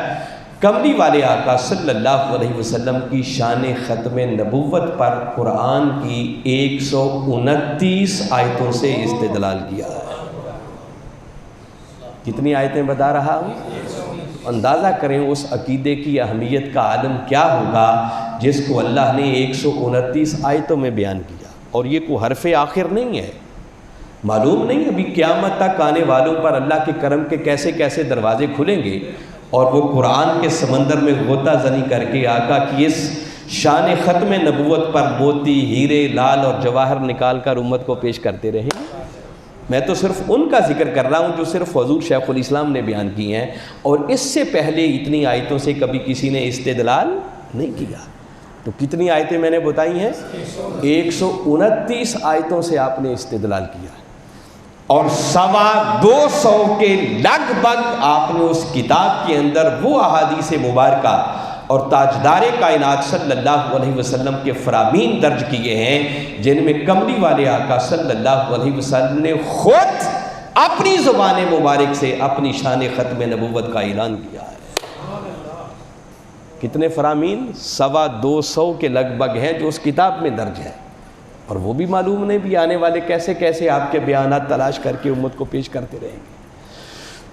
کملی والے آقا صلی اللہ علیہ وسلم کی شان ختم نبوت پر قرآن کی 129 آیتوں سے استدلال کیا ہے. کتنی آیتیں بتا رہا ہوں؟ اندازہ کریں اس عقیدے کی اہمیت کا عالم کیا ہوگا جس کو اللہ نے 129 آیتوں میں بیان کیا. اور یہ کوئی حرف آخر نہیں ہے. معلوم نہیں ابھی قیامت تک آنے والوں پر اللہ کے کرم کے کیسے کیسے دروازے کھلیں گے، اور وہ قرآن کے سمندر میں غوطہ زنی کر کے آقا کی اس شان ختم نبوت پر موتی، ہیرے، لال اور جواہر نکال کر امت کو پیش کرتے رہیں. میں تو صرف ان کا ذکر کر رہا ہوں جو صرف حضور شیخ الاسلام نے بیان کی ہیں، اور اس سے پہلے اتنی آیتوں سے کبھی کسی نے استدلال نہیں کیا. تو کتنی آیتیں میں نے بتائی ہیں؟ 129 آیتوں سے آپ نے استدلال کیا، اور 225 کے لگ بھگ آپ نے اس کتاب کے اندر وہ احادیث مبارکہ اور تاجدار کائنات صلی اللہ علیہ وسلم کے فرامین درج کیے ہیں جن میں کملی والے آقا صلی اللہ علیہ وسلم نے خود اپنی زبان مبارک سے اپنی شان ختم نبوت کا اعلان کیا ہے. کتنے فرامین؟ 225 کے لگ بھگ ہیں جو اس کتاب میں درج ہے، اور وہ بھی معلوم نہیں بھی آنے والے کیسے کیسے آپ کے بیانات تلاش کر کے امت کو پیش کرتے رہیں گے۔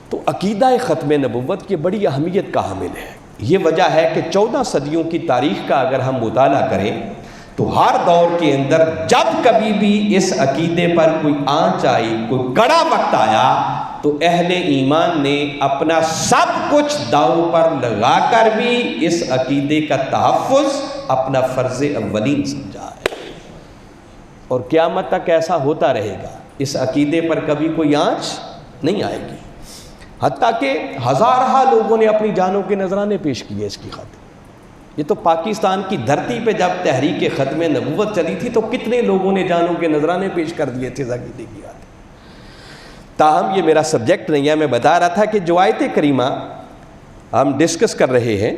تو عقیدہ ختم نبوت کی بڑی اہمیت کا حامل ہے۔ یہ وجہ ہے کہ 14 صدیوں کی تاریخ کا اگر ہم مطالعہ کریں تو ہر دور کے اندر جب کبھی بھی اس عقیدے پر کوئی آنچ آئی، کوئی کڑا وقت آیا، تو اہل ایمان نے اپنا سب کچھ داؤ پر لگا کر بھی اس عقیدے کا تحفظ اپنا فرض اولین سمجھا ہے، اور قیامت تک ایسا ہوتا رہے گا۔ اس عقیدے پر کبھی کوئی آنچ نہیں آئے گی، حتیٰ کہ ہزارہ لوگوں نے اپنی جانوں کے نذرانے پیش کیے اس کی خاطر۔ یہ تو پاکستان کی دھرتی پہ جب تحریک ختم نبوت چلی تھی تو کتنے لوگوں نے جانوں کے نذرانے پیش کر دیے تھے عقیدے کی یاد۔ تاہم یہ میرا سبجیکٹ نہیں ہے، میں بتا رہا تھا کہ جو آیت کریمہ ہم ڈسکس کر رہے ہیں،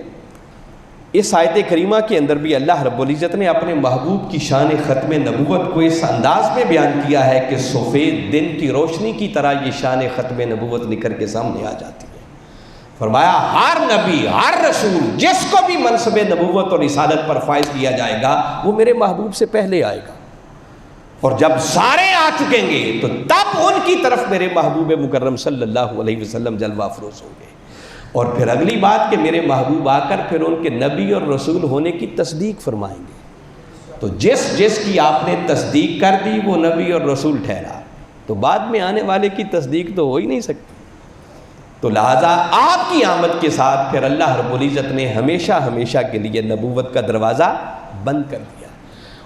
اس آیت کریمہ کے اندر بھی اللہ رب العزت نے اپنے محبوب کی شان ختم نبوت کو اس انداز میں بیان کیا ہے کہ سفید دن کی روشنی کی طرح یہ شان ختم نبوت نکل کے سامنے آ جاتی ہے۔ فرمایا ہر نبی، ہر رسول جس کو بھی منصب نبوت اور رسالت پر فائز کیا جائے گا وہ میرے محبوب سے پہلے آئے گا، اور جب سارے آ چکیں گے تو تب ان کی طرف میرے محبوب مکرم صلی اللہ علیہ وسلم جلوہ افروز ہوں گے۔ اور پھر اگلی بات کہ میرے محبوب آ کر پھر ان کے نبی اور رسول ہونے کی تصدیق فرمائیں گے، تو جس کی آپ نے تصدیق کر دی وہ نبی اور رسول ٹھہرا، تو بعد میں آنے والے کی تصدیق تو ہو ہی نہیں سکتی۔ تو لہذا آپ کی آمد کے ساتھ پھر اللہ رب العزت نے ہمیشہ ہمیشہ کے لیے نبوت کا دروازہ بند کر دیا،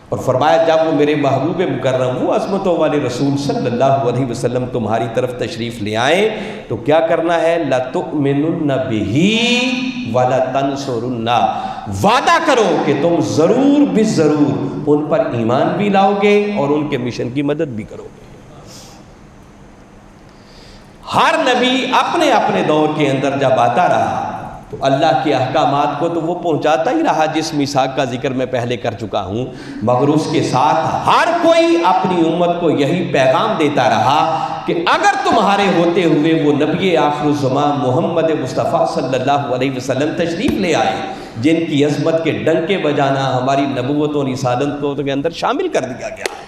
اور فرمایا جب وہ میرے محبوب مکرم، وہ عظمتوں والے رسول صلی اللہ علیہ وسلم تمہاری طرف تشریف لے آئیں تو کیا کرنا ہے؟ لَتُؤْمِنُنَّ بِهِ وَلَتَنْصُرُنَّ، وعدہ کرو کہ تم ضرور بضرور ان پر ایمان بھی لاؤ گے اور ان کے مشن کی مدد بھی کرو گے۔ ہر نبی اپنے اپنے دور کے اندر جب آتا رہا تو اللہ کے احکامات کو تو وہ پہنچاتا ہی رہا، جس میثاق کا ذکر میں پہلے کر چکا ہوں، مگر اس کے ساتھ ہر کوئی اپنی امت کو یہی پیغام دیتا رہا کہ اگر تمہارے ہوتے ہوئے وہ نبی آخر الزمان محمد مصطفیٰ صلی اللہ علیہ وسلم تشریف لے آئے، جن کی عظمت کے ڈنکے بجانا ہماری نبوت اور رسالت کو کے اندر شامل کر دیا گیا ہے،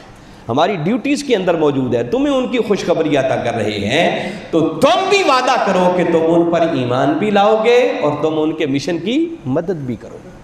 ہماری ڈیوٹیز کے اندر موجود ہے، تمہیں ان کی خوشخبری عطا کر رہے ہیں، تو تم بھی وعدہ کرو کہ تم ان پر ایمان بھی لاؤ گے اور تم ان کے مشن کی مدد بھی کرو گے۔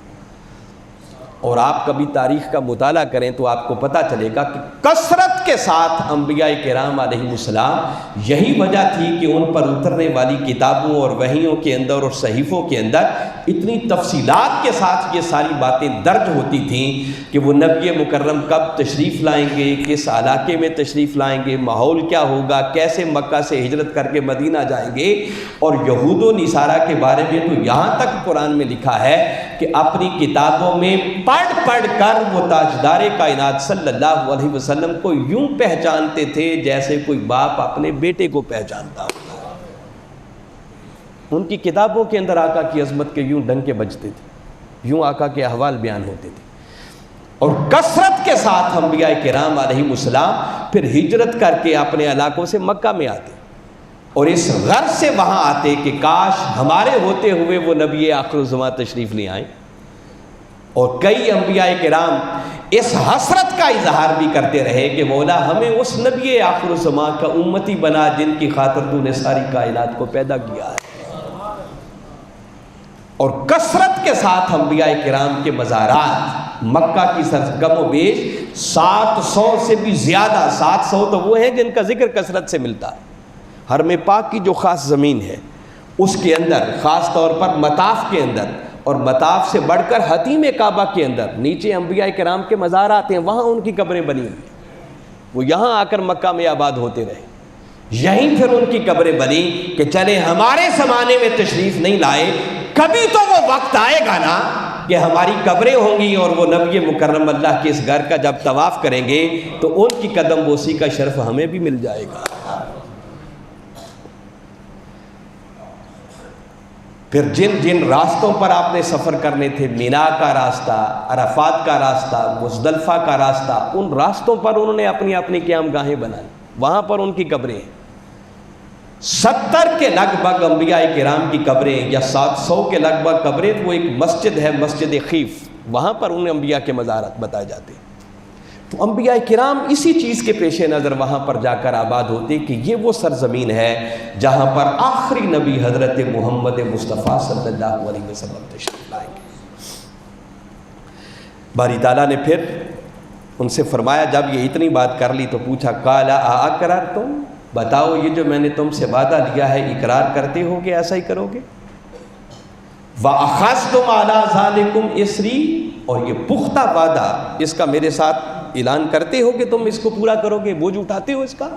اور آپ کبھی تاریخ کا مطالعہ کریں تو آپ کو پتہ چلے گا کہ کثرت کے ساتھ انبیاء کرام علیہ السلام، یہی وجہ تھی کہ ان پر اترنے والی کتابوں اور وحیوں کے اندر اور صحیفوں کے اندر اتنی تفصیلات کے ساتھ یہ ساری باتیں درج ہوتی تھیں کہ وہ نبی مکرم کب تشریف لائیں گے، کس علاقے میں تشریف لائیں گے، ماحول کیا ہوگا، کیسے مکہ سے ہجرت کر کے مدینہ جائیں گے۔ اور یہود و نصارہ کے بارے میں تو یہاں تک قرآن میں لکھا ہے کہ اپنی کتابوں میں پڑھ کر وہ تاجدار کائنات صلی اللہ علیہ وسلم کو یوں پہچانتے تھے جیسے کوئی باپ اپنے بیٹے کو پہچانتا ہو۔ ان کی کتابوں کے اندر آقا کی عظمت کے یوں ڈنکے بجتے تھے، یوں آقا کے احوال بیان ہوتے تھے۔ اور کثرت کے ساتھ انبیاء کرام علیہ السلام پھر ہجرت کر کے اپنے علاقوں سے مکہ میں آتے اور اس غرض سے وہاں آتے کہ کاش ہمارے ہوتے ہوئے وہ نبی آخر الزمان تشریف لے آئیں۔ اور کئی انبیاء کرام اس حسرت کا اظہار بھی کرتے رہے کہ مولا ہمیں اس نبی آخر الزمان کا امتی بنا جن کی خاطر تو نے ساری کائنات کو پیدا کیا ہے۔ اور کثرت کے ساتھ انبیاء کرام کے مزارات مکہ کی کم و بیش 700 سے بھی زیادہ، 700 تو وہ ہیں جن کا ذکر کثرت سے ملتا ہے۔ حرم پاک کی جو خاص زمین ہے اس کے اندر، خاص طور پر مطاف کے اندر، اور مطاف سے بڑھ کر حتیم کعبہ کے اندر نیچے انبیاء کرام کے مزارات ہیں، وہاں ان کی قبریں بنی ہوئی، وہ یہاں آ کر مکہ میں آباد ہوتے رہے، یہیں پھر ان کی قبریں بنی کہ چلے ہمارے زمانے میں تشریف نہیں لائے، کبھی تو وہ وقت آئے گا نا کہ ہماری قبریں ہوں گی اور وہ نبی مکرم اللہ کے اس گھر کا جب طواف کریں گے تو ان کی قدم بوسی کا شرف ہمیں بھی مل جائے گا۔ پھر جن جن راستوں پر آپ نے سفر کرنے تھے، مینا کا راستہ، عرفات کا راستہ، مزدلفہ کا راستہ، ان راستوں پر انہوں نے اپنی اپنی قیام گاہیں بنائی، وہاں پر ان کی قبریں ہیں۔ 70 کے لگ بھگ انبیاء کرام کی قبریں یا 700 کے لگ بھگ قبریں، وہ ایک مسجد ہے، مسجد خیف، وہاں پر ان انبیاء کے مزارات بتائے جاتے ہیں۔ تو انبیاء کرام اسی چیز کے پیش نظر وہاں پر جا کر آباد ہوتے کہ یہ وہ سرزمین ہے جہاں پر آخری نبی حضرت محمد مصطفیٰ صلی اللہ علیہ وسلم تشریف لائیں گے۔ باری تعالیٰ نے پھر ان سے فرمایا، جب یہ اتنی بات کر لی تو پوچھا، قال اقررتم، بتاؤ یہ جو میں نے تم سے وعدہ لیا ہے اقرار کرتے ہو گے، ایسا ہی کرو گے؟ وَأَخَذْتُمْ عَلَىٰ ذَلِكُمْ إِصْرِي، اور یہ پختہ وعدہ اس کا میرے ساتھ اعلان کرتے ہو کہ تم اس کو پورا کرو گے، بوجھ اٹھاتے ہو اس کا؟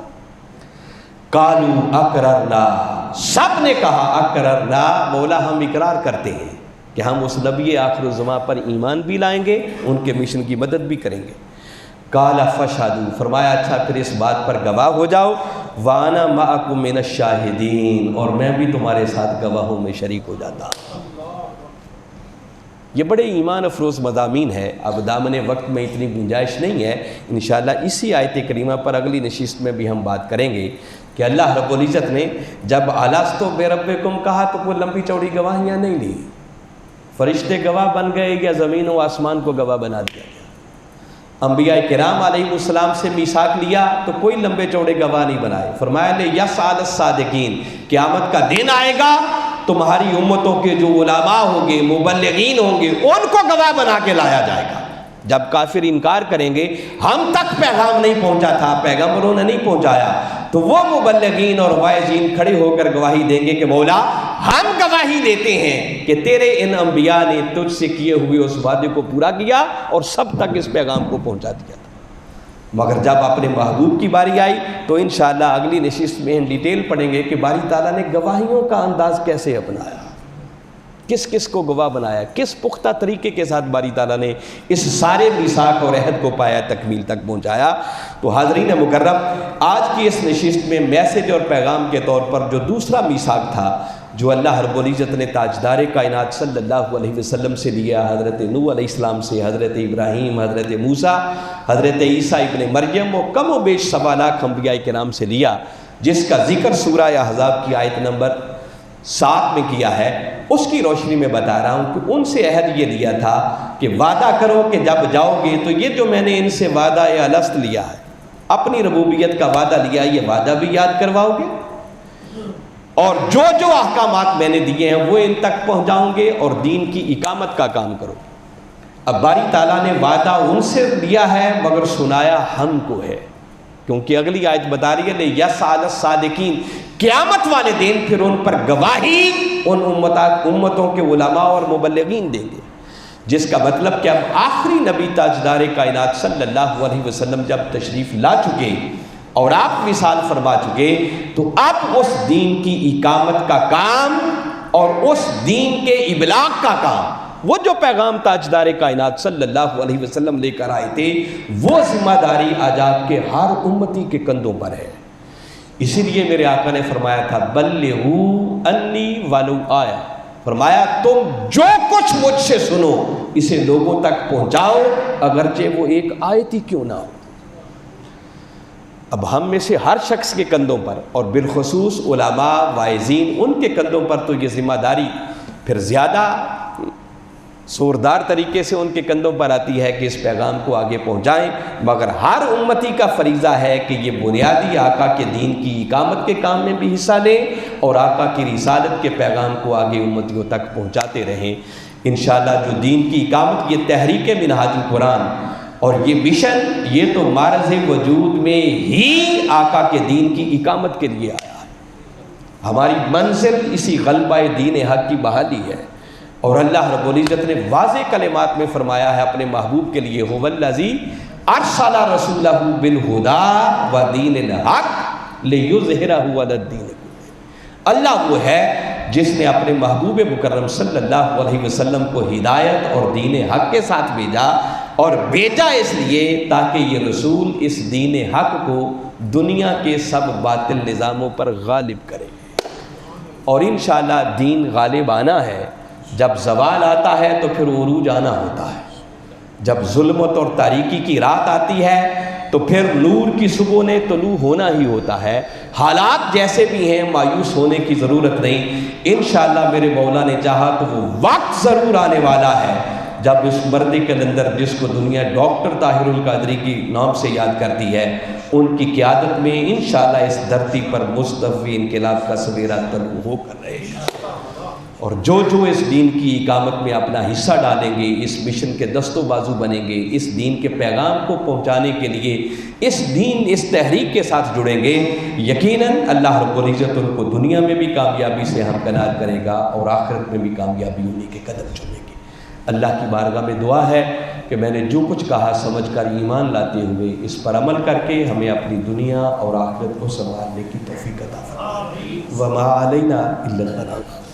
قَالُوا أَقْرَرْنَا، سب نے کہا اقررنا، مولا ہم اقرار کرتے ہیں کہ ہم اس نبی آخر الزماں پر ایمان بھی لائیں گے، ان کے مشن کی مدد بھی کریں گے۔ قال فاشهدوا، فرمایا اچھا پھر اس بات پر گواہ ہو جاؤ، وانا معکم من الشاہدین، اور میں بھی تمہارے ساتھ گواہوں میں شریک ہو جاتا ہوں۔ یہ بڑے ایمان افروز مضامین ہے، اب دامن وقت میں اتنی گنجائش نہیں ہے، انشاءاللہ اسی آیت کریمہ پر اگلی نشست میں بھی ہم بات کریں گے کہ اللہ رب العزت نے جب الستو بربکم کہا تو کوئی لمبی چوڑی گواہیاں نہیں لی، فرشتے گواہ بن گئے یا زمین و آسمان کو گواہ بنا دیا گیا۔ انبیاء کرام علیہ السلام سے میثاق لیا تو کوئی لمبے چوڑے گواہ نہیں بنائے، فرمایا لیسأل الصادقین، قیامت کا دن آئے گا تمہاری امتوں کے جو علماء ہوں گے، مبلغین ہوں گے، ان کو گواہ بنا کے لایا جائے گا۔ جب کافر انکار کریں گے ہم تک پیغام نہیں پہنچا تھا، پیغمبروں نے نہیں پہنچایا، تو وہ مبلغین اور واعظین کھڑے ہو کر گواہی دیں گے کہ مولا ہم گواہی دیتے ہیں کہ تیرے ان انبیاء نے تجھ سے کیے ہوئے اس وعدے کو پورا کیا اور سب تک اس پیغام کو پہنچا دیا تھا۔ مگر جب اپنے محبوب کی باری آئی تو انشاءاللہ اگلی نشست میں ڈیٹیل پڑھیں گے کہ باری تعالیٰ نے گواہیوں کا انداز کیسے اپنایا، کس کس کو گواہ بنایا، کس پختہ طریقے کے ساتھ باری تعالیٰ نے اس سارے میثاق اور عہد کو پایا، تکمیل تک پہنچایا۔ تو حاضرین مکرم، آج کی اس نشست میں میسج اور پیغام کے طور پر جو دوسرا میثاق تھا جو اللہ رب العزت نے تاجدار کائنات صلی اللہ علیہ وسلم سے لیا، حضرت نوح علیہ السلام سے، حضرت ابراہیم، حضرت موسیٰ، حضرت عیسیٰ ابن مریم و کم و بیش 7 لاکھ انبیاء کرام سے لیا، جس کا ذکر سورہ احزاب کی آیت نمبر 7 میں کیا ہے، اس کی روشنی میں بتا رہا ہوں کہ ان سے عہد یہ لیا تھا کہ وعدہ کرو کہ جب جاؤ گے تو یہ جو میں نے ان سے وعدہ الست لیا ہے، اپنی ربوبیت کا وعدہ لیا، یہ وعدہ بھی یاد کرواؤ گے، اور جو جو احکامات میں نے دیے ہیں وہ ان تک پہنچاؤں گے اور دین کی اقامت کا کام کرو۔ اب باری تعالیٰ نے وعدہ ان سے لیا ہے مگر سنایا ہم کو ہے، کیونکہ اگلی آیت بتا رہی ہے لیسأل الصادقین، قیامت والے دن پھر ان پر گواہی ان امتوں کے علماء اور مبلغین دیں گے، جس کا مطلب کہ اب آخری نبی تاجدار کائنات صلی اللہ علیہ وسلم جب تشریف لا چکے اور آپ وصال فرما چکے تو اب اس دین کی اقامت کا کام اور اس دین کے ابلاغ کا کام، وہ جو پیغام تاجدار کائنات صلی اللہ علیہ وسلم لے کر آئے تھے، وہ ذمہ داری آج آپ کے ہر امتی کے کندھوں پر ہے۔ اسی لیے میرے آقا نے فرمایا تھا بلغوا انی ولو آیا، فرمایا تم جو کچھ مجھ سے سنو اسے لوگوں تک پہنچاؤ اگرچہ وہ ایک آیت ہی کیوں نہ ہو۔ اب ہم میں سے ہر شخص کے کندھوں پر اور بالخصوص علماء واعظین ان کے کندھوں پر تو یہ ذمہ داری پھر زیادہ زوردار طریقے سے ان کے کندھوں پر آتی ہے کہ اس پیغام کو آگے پہنچائیں، مگر ہر امتی کا فریضہ ہے کہ یہ بنیادی آقا کے دین کی اقامت کے کام میں بھی حصہ لیں اور آقا کی رسالت کے پیغام کو آگے امتیوں تک پہنچاتے رہیں۔ انشاءاللہ جو دین کی اقامت، یہ تحریک منہاج القرآن اور یہ مشن، یہ تو معرض وجود میں ہی آقا کے دین کی اقامت کے لیے آیا ہے۔ ہماری منزل اسی غلبہ دین حق کی بحالی ہے، اور اللہ رب العزت نے واضح کلمات میں فرمایا ہے اپنے محبوب کے لیے هو الذی ارسل رسولہ بالہدی ودین الحق لیظہرہ علی الدین کلہ۔ اللہ وہ ہے جس نے اپنے محبوب مکرم صلی اللہ علیہ وسلم کو ہدایت اور دین حق کے ساتھ بھیجا، اور بھیجا اس لیے تاکہ یہ رسول اس دین حق کو دنیا کے سب باطل نظاموں پر غالب کرے، اور انشاءاللہ دین غالب آنا ہے۔ جب زوال آتا ہے تو پھر عروج آنا ہوتا ہے، جب ظلمت اور تاریکی کی رات آتی ہے تو پھر نور کی صبح نے طلوع ہونا ہی ہوتا ہے۔ حالات جیسے بھی ہیں مایوس ہونے کی ضرورت نہیں، انشاءاللہ میرے مولا نے چاہا تو وہ وقت ضرور آنے والا ہے جب اس مرد کے اندر، جس کو دنیا ڈاکٹر طاہر القادری کی نام سے یاد کرتی ہے، ان کی قیادت میں انشاءاللہ اس دھرتی پر مصطفی انقلاب کا سویرا طلوع ہو کر رہے گا، اور جو اس دین کی اقامت میں اپنا حصہ ڈالیں گے، اس مشن کے دست و بازو بنیں گے، اس دین کے پیغام کو پہنچانے کے لیے اس تحریک کے ساتھ جڑیں گے، یقیناً اللہ رب العزت ان کو دنیا میں بھی کامیابی سے ہمکنار کرے گا اور آخرت میں بھی کامیابی انہی کے قدم چومیں گے۔ اللہ کی بارگاہ میں دعا ہے کہ میں نے جو کچھ کہا سمجھ کر ایمان لاتے ہوئے اس پر عمل کر کے ہمیں اپنی دنیا اور آخرت کو سنوارنے کی توفیق عطا فرمائے۔ وما علینا الا البلاغ۔